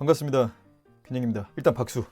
반갑습니다. 균형입니다. 일단 박수.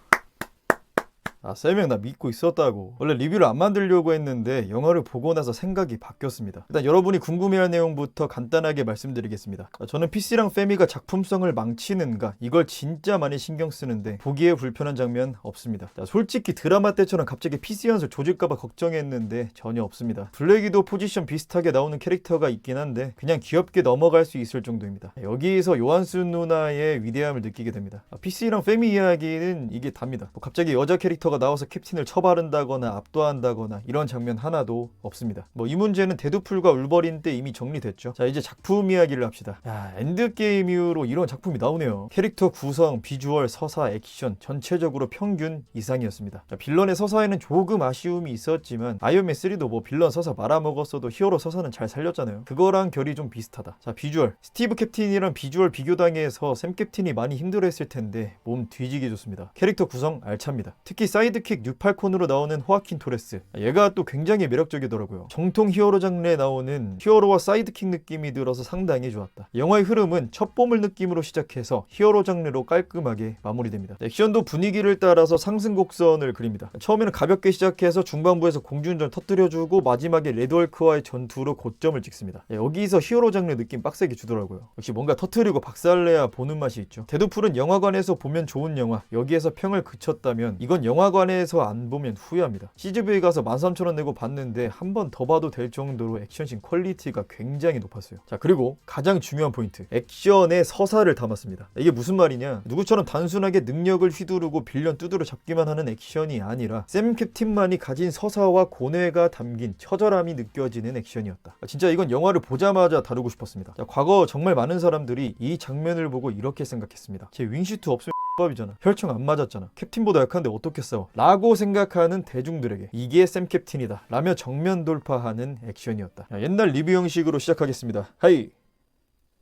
쌤형 나 믿고 있었다고. 원래 리뷰를 안 만들려고 했는데 영화를 보고 나서 생각이 바뀌었습니다. 일단 여러분이 궁금해할 내용부터 간단하게 말씀드리겠습니다. 저는 PC랑 페미가 작품성을 망치는가, 이걸 진짜 많이 신경 쓰는데 보기에 불편한 장면 없습니다. 솔직히 드라마 때처럼 갑자기 PC 연설 조질까봐 걱정했는데 전혀 없습니다. 블랙이도 포지션 비슷하게 나오는 캐릭터가 있긴 한데 그냥 귀엽게 넘어갈 수 있을 정도입니다. 여기서 요한순 누나의 위대함을 느끼게 됩니다. PC랑 페미 이야기는 이게 답니다. 갑자기 여자 캐릭터가 나와서 캡틴을 처바른다거나 압도한다거나 이런 장면 하나도 없습니다. 이 문제는 데드풀과 울버린 때 이미 정리됐죠. 자, 이제 작품 이야기를 합시다. 엔드게임 이후로 이런 작품이 나오네요. 캐릭터 구성, 비주얼, 서사, 액션 전체적으로 평균 이상이었습니다. 자, 빌런의 서사에는 조금 아쉬움이 있었지만 아이언맨 3도 빌런 서사 말아먹었어도 히어로 서사는 잘 살렸잖아요. 그거랑 결이 좀 비슷하다. 자, 비주얼. 스티브 캡틴이랑 비주얼 비교당해서 샘 캡틴이 많이 힘들어했을 텐데 몸 뒤지게 좋습니다. 캐릭터 구성 알찹니다. 특히 사이드킥 뉴팔콘으로 나오는 호아킨 토레스, 얘가 또 굉장히 매력적이더라고요. 정통 히어로 장르에 나오는 히어로와 사이드킥 느낌이 들어서 상당히 좋았다. 영화의 흐름은 첩보물 느낌으로 시작해서 히어로 장르로 깔끔하게 마무리됩니다. 액션도 분위기를 따라서 상승 곡선을 그립니다. 처음에는 가볍게 시작해서 중반부에서 공중전 터뜨려주고 마지막에 레드월크와의 전투로 고점을 찍습니다. 여기서 히어로 장르 느낌 빡세게 주더라고요. 역시 뭔가 터뜨리고 박살내야 보는 맛이 있죠. 데드풀은 영화관에서 보면 좋은 영화, 여기에서 평을 그쳤다면 이건 영화관에서 안 보면 후회합니다. CGV 가서 13,000원 내고 봤는데 한 번 더 봐도 될 정도로 액션씬 퀄리티가 굉장히 높았어요. 자, 그리고 가장 중요한 포인트, 액션의 서사를 담았습니다. 이게 무슨 말이냐, 누구처럼 단순하게 능력을 휘두르고 빌런 두드려 잡기만 하는 액션이 아니라 샘 캡틴만이 가진 서사와 고뇌가 담긴 처절함이 느껴지는 액션이었다. 진짜 이건 영화를 보자마자 다루고 싶었습니다. 자, 과거 정말 많은 사람들이 이 장면을 보고 이렇게 생각했습니다. 제 윙슈트 없으면 X밥이잖아. 혈청 안 맞았잖아. 캡틴보다 약한데 어떻게 싸워? 라고 생각하는 대중들에게 이게 샘 캡틴이다 라며 정면 돌파하는 액션이었다. 옛날 리뷰 형식으로 시작하겠습니다. 하이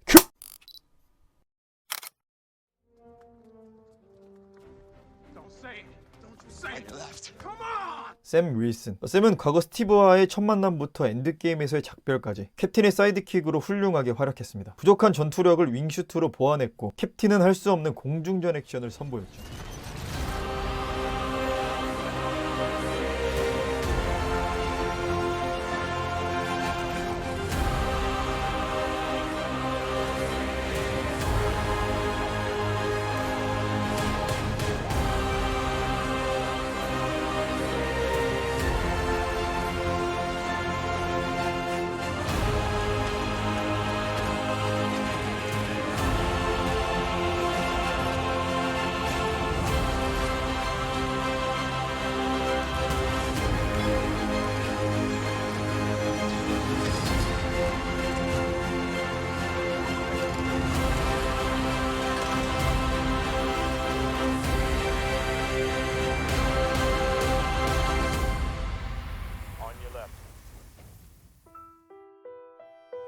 큐! 샘 윌슨. 샘은 과거 스티브와의 첫 만남부터 엔드게임에서의 작별까지 캡틴의 사이드킥으로 훌륭하게 활약했습니다. 부족한 전투력을 윙슈트로 보완했고 캡틴은 할 수 없는 공중전 액션을 선보였죠.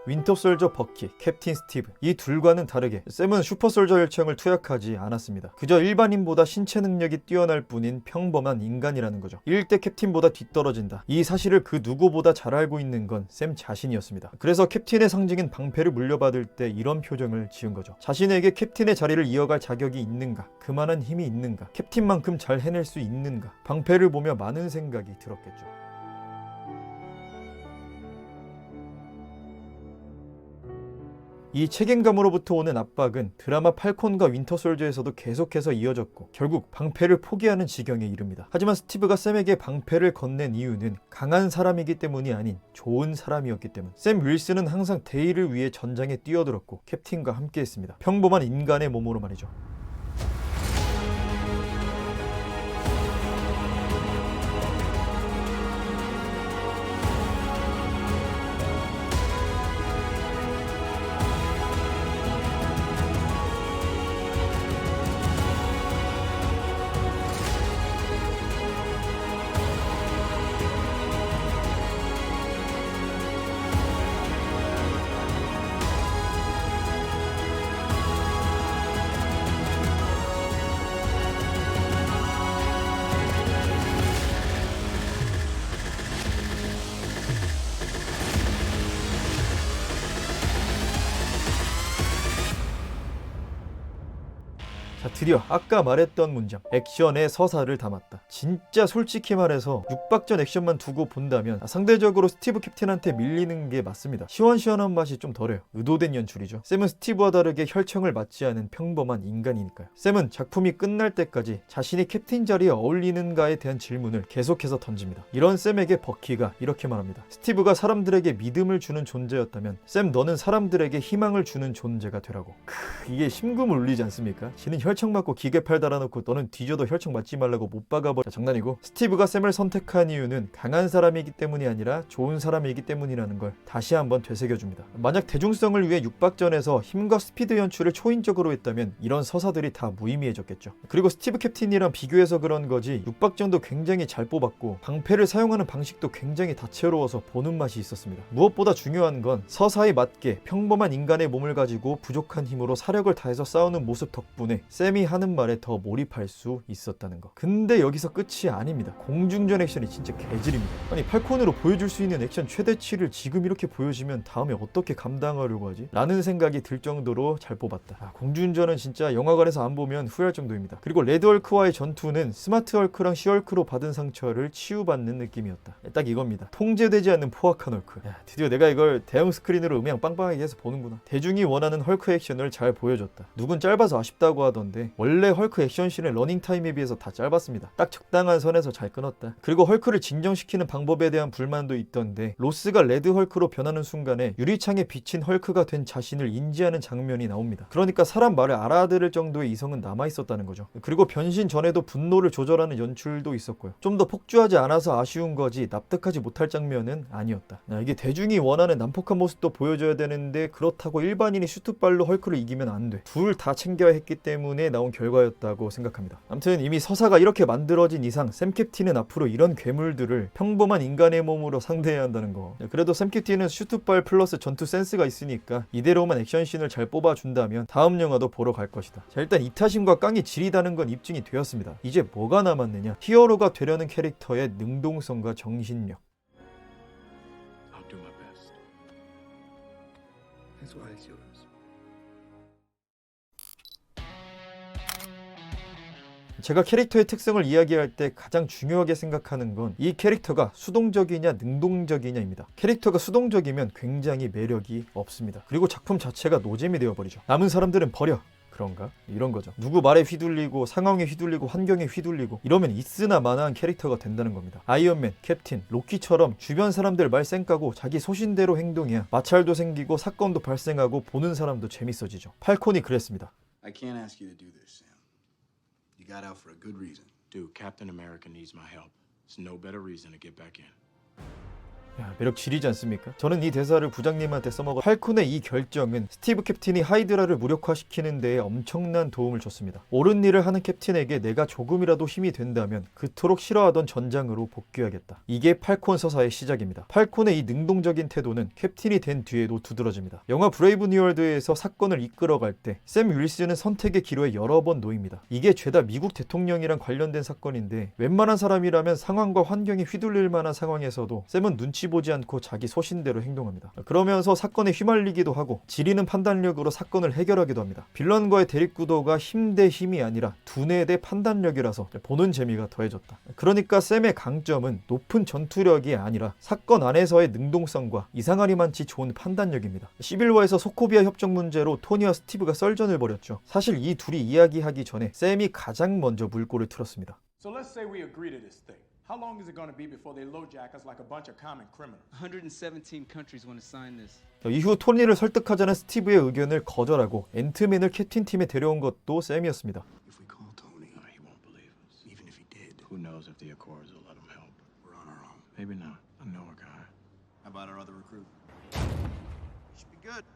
윈터솔저 버키, 캡틴 스티브, 이 둘과는 다르게 샘은 슈퍼솔저 열청을 투약하지 않았습니다. 그저 일반인보다 신체 능력이 뛰어날 뿐인 평범한 인간이라는 거죠. 이럴 때 캡틴보다 뒤떨어진다, 이 사실을 그 누구보다 잘 알고 있는 건 샘 자신이었습니다. 그래서 캡틴의 상징인 방패를 물려받을 때 이런 표정을 지은 거죠. 자신에게 캡틴의 자리를 이어갈 자격이 있는가, 그만한 힘이 있는가, 캡틴만큼 잘 해낼 수 있는가, 방패를 보며 많은 생각이 들었겠죠. 이 책임감으로부터 오는 압박은 드라마 팔콘과 윈터솔저에서도 계속해서 이어졌고 결국 방패를 포기하는 지경에 이릅니다. 하지만 스티브가 샘에게 방패를 건넨 이유는 강한 사람이기 때문이 아닌 좋은 사람이었기 때문. 샘 윌슨은 항상 대의를 위해 전장에 뛰어들었고 캡틴과 함께했습니다. 평범한 인간의 몸으로 말이죠. 자, 드디어 아까 말했던 문장, 액션에 서사를 담았다. 진짜 솔직히 말해서 육박전 액션만 두고 본다면 상대적으로 스티브 캡틴한테 밀리는 게 맞습니다. 시원시원한 맛이 좀 덜해요. 의도된 연출이죠. 샘은 스티브와 다르게 혈청을 맞지 않은 평범한 인간이니까요. 샘은 작품이 끝날 때까지 자신이 캡틴 자리에 어울리는가에 대한 질문을 계속해서 던집니다. 이런 샘에게 버키가 이렇게 말합니다. 스티브가 사람들에게 믿음을 주는 존재였다면 샘, 너는 사람들에게 희망을 주는 존재가 되라고. 이게 심금을 울리지 않습니까? 지는 혈청 맞고 기계팔 달아놓고 너는 뒤져도 혈청 맞지 말라고 못 박아버려. 장난이고, 스티브가 샘을 선택한 이유는 강한 사람이기 때문이 아니라 좋은 사람이기 때문이라는 걸 다시 한번 되새겨줍니다. 만약 대중성을 위해 육박전에서 힘과 스피드 연출을 초인적으로 했다면 이런 서사들이 다 무의미해졌겠죠. 그리고 스티브 캡틴이랑 비교해서 그런 거지 육박전도 굉장히 잘 뽑았고 방패를 사용하는 방식도 굉장히 다채로워서 보는 맛이 있었습니다. 무엇보다 중요한 건 서사에 맞게 평범한 인간의 몸을 가지고 부족한 힘으로 사력을 다해서 싸우는 모습 덕분에 샘이 하는 말에 더 몰입할 수 있었다는 거. 근데 여기서 끝이 아닙니다. 공중전 액션이 진짜 개질입니다. 아니, 팔콘으로 보여줄 수 있는 액션 최대치를 지금 이렇게 보여주면 다음에 어떻게 감당하려고 하지? 라는 생각이 들 정도로 잘 뽑았다. 공중전은 진짜 영화관에서 안 보면 후회할 정도입니다. 그리고 레드 헐크와의 전투는 스마트 헐크랑 시헐크로 받은 상처를 치유받는 느낌이었다. 딱 이겁니다. 통제되지 않는 포악한 헐크. 드디어 내가 이걸 대형 스크린으로 음향 빵빵하게 해서 보는구나. 대중이 원하는 헐크 액션을 잘 보여줬다. 누군 짧아서 아쉽다고 하던데 원래 헐크 액션씬의 러닝타임에 비해서 다 짧았습니다. 딱 적당한 선에서 잘 끊었다. 그리고 헐크를 진정시키는 방법에 대한 불만도 있던데 로스가 레드 헐크로 변하는 순간에 유리창에 비친 헐크가 된 자신을 인지하는 장면이 나옵니다. 그러니까 사람 말을 알아들을 정도의 이성은 남아있었다는 거죠. 그리고 변신 전에도 분노를 조절하는 연출도 있었고요. 좀 더 폭주하지 않아서 아쉬운 거지 납득하지 못할 장면은 아니었다. 이게 대중이 원하는 난폭한 모습도 보여줘야 되는데 그렇다고 일반인이 슈트발로 헐크를 이기면 안 돼. 둘 다 챙겨야 했기 때문에 나온 결과였다고 생각합니다. 아무튼 이미 서사가 이렇게 만들어진 이상 샘 캡틴은 앞으로 이런 괴물들을 평범한 인간의 몸으로 상대해야 한다는 거. 그래도 샘 캡틴은 슈트발 플러스 전투 센스가 있으니까 이대로만 액션씬을 잘 뽑아준다면 다음 영화도 보러 갈 것이다. 자, 일단 이타심과 깡이 지리다는 건 입증이 되었습니다. 이제 뭐가 남았느냐? 히어로가 되려는 캐릭터의 능동성과 정신력. I'll do my best. That's why it's yours. 제가 캐릭터의 특성을 이야기할 때 가장 중요하게 생각하는 건 이 캐릭터가 수동적이냐 능동적이냐입니다. 캐릭터가 수동적이면 굉장히 매력이 없습니다. 그리고 작품 자체가 노잼이 되어버리죠. 남은 사람들은 버려. 그런가? 이런 거죠. 누구 말에 휘둘리고 상황에 휘둘리고 환경에 휘둘리고 이러면 있으나 마나한 캐릭터가 된다는 겁니다. 아이언맨, 캡틴, 로키처럼 주변 사람들 말 쌩까고 자기 소신대로 행동해야 마찰도 생기고 사건도 발생하고 보는 사람도 재밌어지죠. 팔콘이 그랬습니다. I can't ask you to do this, Sam. You got out for a good reason. Dude, Captain America needs my help. There's no better reason to get back in. 매력 지리지 않습니까? 저는 이 대사를 부장님한테 써먹어. 팔콘의 이 결정은 스티브 캡틴이 하이드라를 무력화시키는 데에 엄청난 도움을 줬습니다. 옳은 일을 하는 캡틴에게 내가 조금이라도 힘이 된다면 그토록 싫어하던 전장으로 복귀하겠다. 이게 팔콘 서사의 시작입니다. 팔콘의 이 능동적인 태도는 캡틴이 된 뒤에도 두드러집니다. 영화 브레이브 뉴월드에서 사건을 이끌어갈 때 샘 윌슨은 선택의 기로에 여러 번 놓입니다. 이게 죄다 미국 대통령이랑 관련된 사건인데 웬만한 사람이라면 상황과 환경에 휘둘릴 만한 상황에서도 샘은 눈치 보지 않고 자기 소신대로 행동합니다. 그러면서 사건에 휘말리기도 하고 지리는 판단력으로 사건을 해결하기도 합니다. 빌런과의 대립구도가 힘 대 힘이 아니라 두뇌 대 판단력이라서 보는 재미가 더해졌다. 그러니까 샘의 강점은 높은 전투력이 아니라 사건 안에서의 능동성과 이상하리만치 좋은 판단력입니다. 시빌워에서 소코비아 협정 문제로 토니와 스티브가 썰전을 벌였죠. 사실 이 둘이 이야기하기 전에 샘이 가장 먼저 물꼬를 틀었습니다. So let's say we agree to this thing. How long is it going to be before they LoJack us like a bunch of common criminals? 117 countries want to sign this. 이후 토니를 설득하자는 스티브의 의견을 거절하고 앤트맨을 캡틴 팀에 데려온 것도 샘이었습니다. If we call Tony, he won't believe us. Even if he did, who knows if the Accords will let him help? We're on our own. Maybe not. I know a guy. How about our other recruit? Should be good.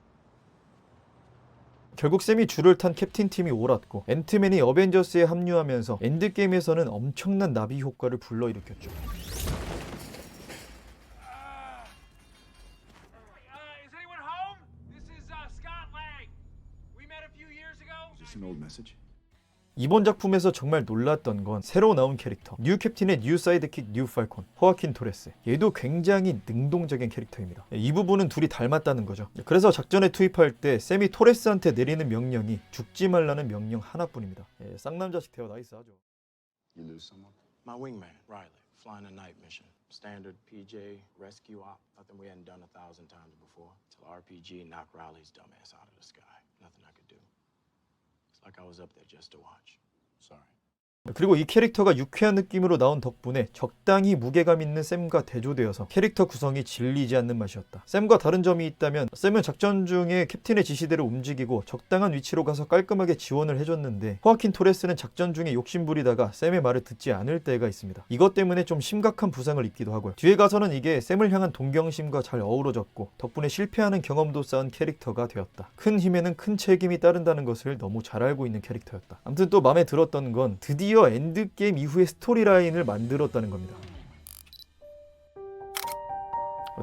결국 샘이 줄을 탄 캡틴 팀이 옳았고 앤트맨이 어벤져스에 합류하면서 엔드게임에서는 엄청난 나비 효과를 불러일으켰죠. Is anyone home? This is Scott Lang. We met a few years ago. Is this an old message? 이번 작품에서 정말 놀랐던 건 새로 나온 캐릭터 뉴 캡틴의 뉴 사이드킥 뉴 팔콘 호아킨 토레스. 얘도 굉장히 능동적인 캐릭터입니다. 이 부분은 둘이 닮았다는 거죠. 그래서 작전에 투입할 때 샘이 토레스한테 내리는 명령이 죽지 말라는 명령 하나뿐입니다. 쌍남자식 대화 나이스하죠. You lose someone? My wingman, Riley, flying a night mission. Standard PJ rescue op. Nothing we hadn't done 1,000 times before. Till RPG knocked Riley's dumbass out of the sky. Nothing I could do. It's like I was up there just to watch. Sorry. 그리고 이 캐릭터가 유쾌한 느낌으로 나온 덕분에 적당히 무게감 있는 샘과 대조되어서 캐릭터 구성이 질리지 않는 맛이었다. 샘과 다른 점이 있다면 샘은 작전 중에 캡틴의 지시대로 움직이고 적당한 위치로 가서 깔끔하게 지원을 해줬는데 호아킨 토레스는 작전 중에 욕심부리다가 샘의 말을 듣지 않을 때가 있습니다. 이것 때문에 좀 심각한 부상을 입기도 하고요. 뒤에 가서는 이게 샘을 향한 동경심과 잘 어우러졌고 덕분에 실패하는 경험도 쌓은 캐릭터가 되었다. 큰 힘에는 큰 책임이 따른다는 것을 너무 잘 알고 있는 캐릭터였다. 아무튼 또 마음에 들었던 건 드디어 엔드게임 이후의 스토리라인을 만들었다는 겁니다.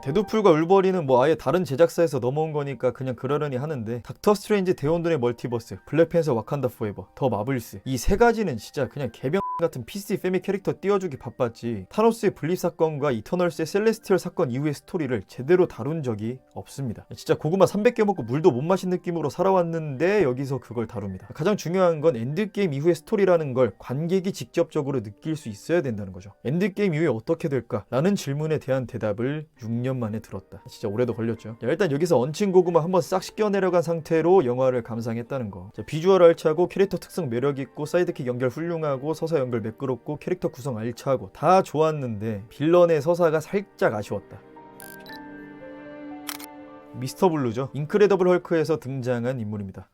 데드풀과 울버린은 뭐 아예 다른 제작사에서 넘어온 거니까 그냥 그러려니 하는데 닥터 스트레인지 대원돈의 멀티버스, 블랙팬서 와칸다 포에버, 더 마블스 이 세 가지는 진짜 그냥 개병 같은 PC 패밀 캐릭터 띄워주기 바빴지 타노스의 분립 사건과 이터널스의 셀레스티얼 사건 이후의 스토리를 제대로 다룬 적이 없습니다. 진짜 고구마 300개 먹고 물도 못 마신 느낌으로 살아왔는데 여기서 그걸 다룹니다. 가장 중요한 건 엔드게임 이후의 스토리라는 걸 관객이 직접적으로 느낄 수 있어야 된다는 거죠. 엔드게임 이후에 어떻게 될까? 라는 질문에 대한 대답을 6년 만에 들었다. 진짜 오래도 걸렸죠. 일단 여기서 얹힌 고구마 한번 싹 씻겨내려간 상태로 영화를 감상했다는 거. 비주얼 알차고 캐릭터 특성 매력있고 사이드킥 연결 훌륭하고 서사 연결 매끄럽고 캐릭터 구성 알차고 다 좋았는데 빌런의 서사가 살짝 아쉬웠다. 미스터 블루죠. 인크레더블 헐크에서 등장한 인물입니다.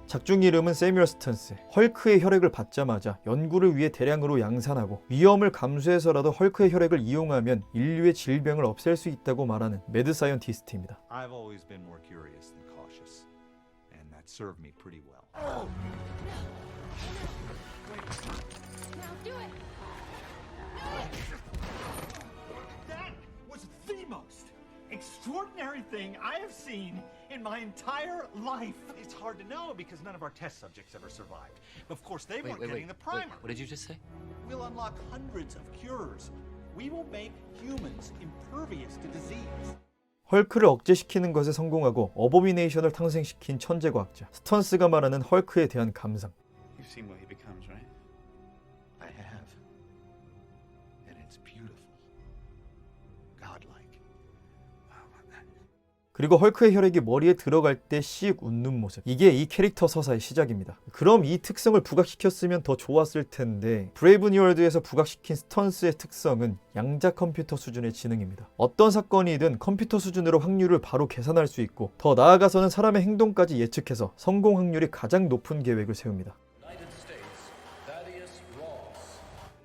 작중 이름은 세뮤얼 스턴스. 헐크의 혈액을 받자마자 연구를 위해 대량으로 양산하고 위험을 감수해서라도 헐크의 혈액을 이용하면 인류의 질병을 없앨 수 있다고 말하는 매드 사이언티스트입니다. I've always been more curious than cautious, and that served me pretty well. Now do it! That was the most extraordinary thing I have seen in my entire life. It's hard to know because none of our test subjects ever survived. Of course, they weren't getting the primer. What did you just say? We'll unlock hundreds of cures. We will make humans impervious to disease. 헐크를 억제시키는 것에 성공하고 어보미네이션을 탄생시킨 천재 과학자 스턴스가 말하는 헐크에 대한 감상. You've seen what he becomes, right? I have. And it's beautiful. Godlike. 그리고 헐크의 혈액이 머리에 들어갈 때 씩 웃는 모습. 이게 이 캐릭터 서사의 시작입니다. 그럼 이 특성을 부각시켰으면 더 좋았을 텐데 브레이브 뉴월드에서 부각시킨 스턴스의 특성은 양자 컴퓨터 수준의 지능입니다. 어떤 사건이든 컴퓨터 수준으로 확률을 바로 계산할 수 있고 더 나아가서는 사람의 행동까지 예측해서 성공 확률이 가장 높은 계획을 세웁니다.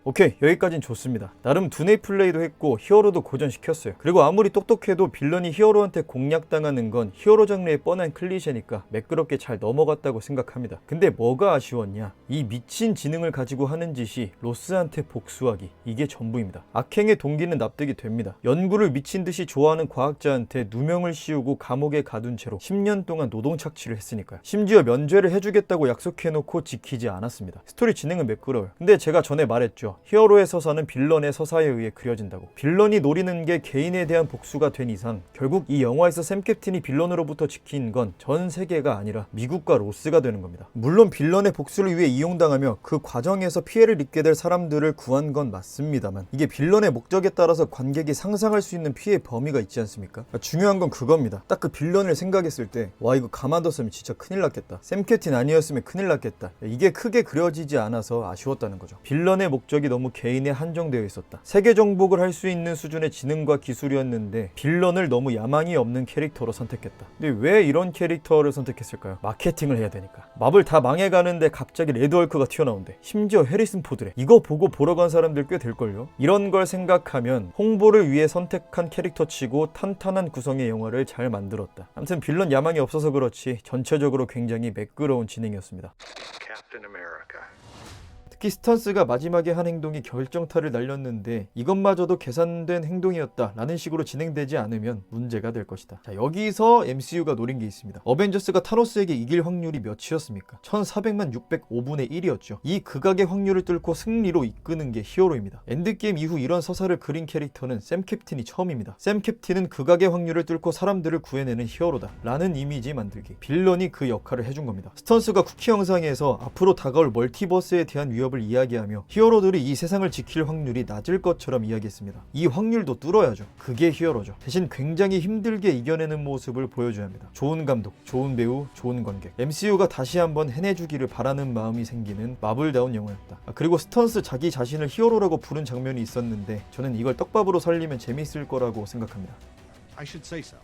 오케이, 여기까진 좋습니다. 나름 두뇌 플레이도 했고 히어로도 고전시켰어요. 그리고 아무리 똑똑해도 빌런이 히어로한테 공략당하는 건 히어로 장르의 뻔한 클리셰니까 매끄럽게 잘 넘어갔다고 생각합니다. 근데 뭐가 아쉬웠냐? 이 미친 지능을 가지고 하는 짓이 로스한테 복수하기, 이게 전부입니다. 악행의 동기는 납득이 됩니다. 연구를 미친 듯이 좋아하는 과학자한테 누명을 씌우고 감옥에 가둔 채로 10년 동안 노동 착취를 했으니까요. 심지어 면죄를 해주겠다고 약속해놓고 지키지 않았습니다. 스토리 진행은 매끄러워요. 근데 제가 전에 말했죠. 히어로의 서사는 빌런의 서사에 의해 그려진다고. 빌런이 노리는 게 개인에 대한 복수가 된 이상 결국 이 영화에서 샘 캡틴이 빌런으로부터 지킨 건 전 세계가 아니라 미국과 로스가 되는 겁니다. 물론 빌런의 복수를 위해 이용당하며 그 과정에서 피해를 입게 될 사람들을 구한 건 맞습니다만 이게 빌런의 목적에 따라서 관객이 상상할 수 있는 피해 범위가 있지 않습니까? 중요한 건 그겁니다. 딱 그 빌런을 생각했을 때 와, 이거 가만뒀으면 진짜 큰일 났겠다. 샘 캡틴 아니었으면 큰일 났겠다. 이게 크게 그려지지 않아서 아쉬웠다는 거죠. 빌런의 목적이 너무 개인에 한정되어 있었다. 세계 정복을 할 수 있는 수준의 지능과 기술이었는데 빌런을 너무 야망이 없는 캐릭터로 선택했다. 근데 왜 이런 캐릭터를 선택했을까요? 마케팅을 해야 되니까. 마블 다 망해가는데 갑자기 레드헐크가 튀어나온대. 심지어 해리슨 포드래. 이거 보고 보러 간 사람들 꽤 될걸요? 이런 걸 생각하면 홍보를 위해 선택한 캐릭터치고 탄탄한 구성의 영화를 잘 만들었다. 아무튼 빌런 야망이 없어서 그렇지 전체적으로 굉장히 매끄러운 진행이었습니다. Captain America. 특히 스턴스가 마지막에 한 행동이 결정타를 날렸는데 이것마저도 계산된 행동이었다 라는 식으로 진행되지 않으면 문제가 될 것이다. 자, 여기서 MCU가 노린 게 있습니다. 어벤져스가 타노스에게 이길 확률이 몇이었습니까? 1400만 605분의 1이었죠. 이 극악의 확률을 뚫고 승리로 이끄는 게 히어로입니다. 엔드게임 이후 이런 서사를 그린 캐릭터는 샘 캡틴이 처음입니다. 샘 캡틴은 극악의 확률을 뚫고 사람들을 구해내는 히어로다 라는 이미지 만들기. 빌런이 그 역할을 해준 겁니다. 스턴스가 쿠키 영상에서 앞으로 다가올 멀티버스에 대한 위협을 이야기하며 히어로들이 이 세상을 지킬 확률이 낮을 것처럼 이야기했습니다. 이 확률도 뚫어야죠. 그게 히어로죠. 대신 굉장히 힘들게 이겨내는 모습을 보여줘야 합니다. 좋은 감독, 좋은 배우, 좋은 관객. MCU가 다시 한번 해내주기를 바라는 마음이 생기는 마블다운 영화였다. 그리고 스턴스 자기 자신을 히어로라고 부른 장면이 있었는데 저는 이걸 떡밥으로 살리면 재밌을 거라고 생각합니다. I should say so.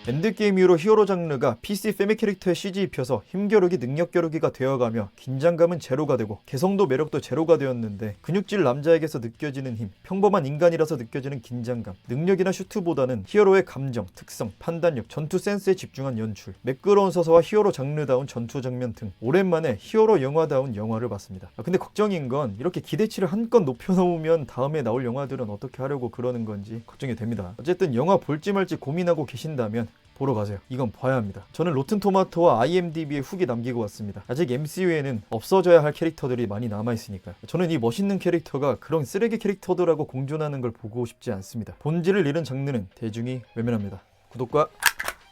엔드게임 이후로 히어로 장르가 PC 페미 캐릭터에 CG 입혀서 힘겨루기 능력 겨루기가 되어가며 긴장감은 제로가 되고 개성도 매력도 제로가 되었는데 근육질 남자에게서 느껴지는 힘, 평범한 인간이라서 느껴지는 긴장감, 능력이나 슈트보다는 히어로의 감정, 특성, 판단력, 전투 센스에 집중한 연출, 매끄러운 서사와 히어로 장르다운 전투 장면 등 오랜만에 히어로 영화다운 영화를 봤습니다. 근데 걱정인 건 이렇게 기대치를 한껏 높여놓으면 다음에 나올 영화들은 어떻게 하려고 그러는 건지 걱정이 됩니다. 어쨌든 영화 볼지 말지 고민하고 계신다면 보러 가세요. 이건 봐야 합니다. 저는 로튼토마토와 IMDb에 후기 남기고 왔습니다. 아직 MCU에는 없어져야 할 캐릭터들이 많이 남아있으니까요. 저는 이 멋있는 캐릭터가 그런 쓰레기 캐릭터들하고 공존하는 걸 보고 싶지 않습니다. 본질을 잃은 장르는 대중이 외면합니다. 구독과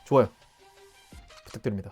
좋아요 부탁드립니다.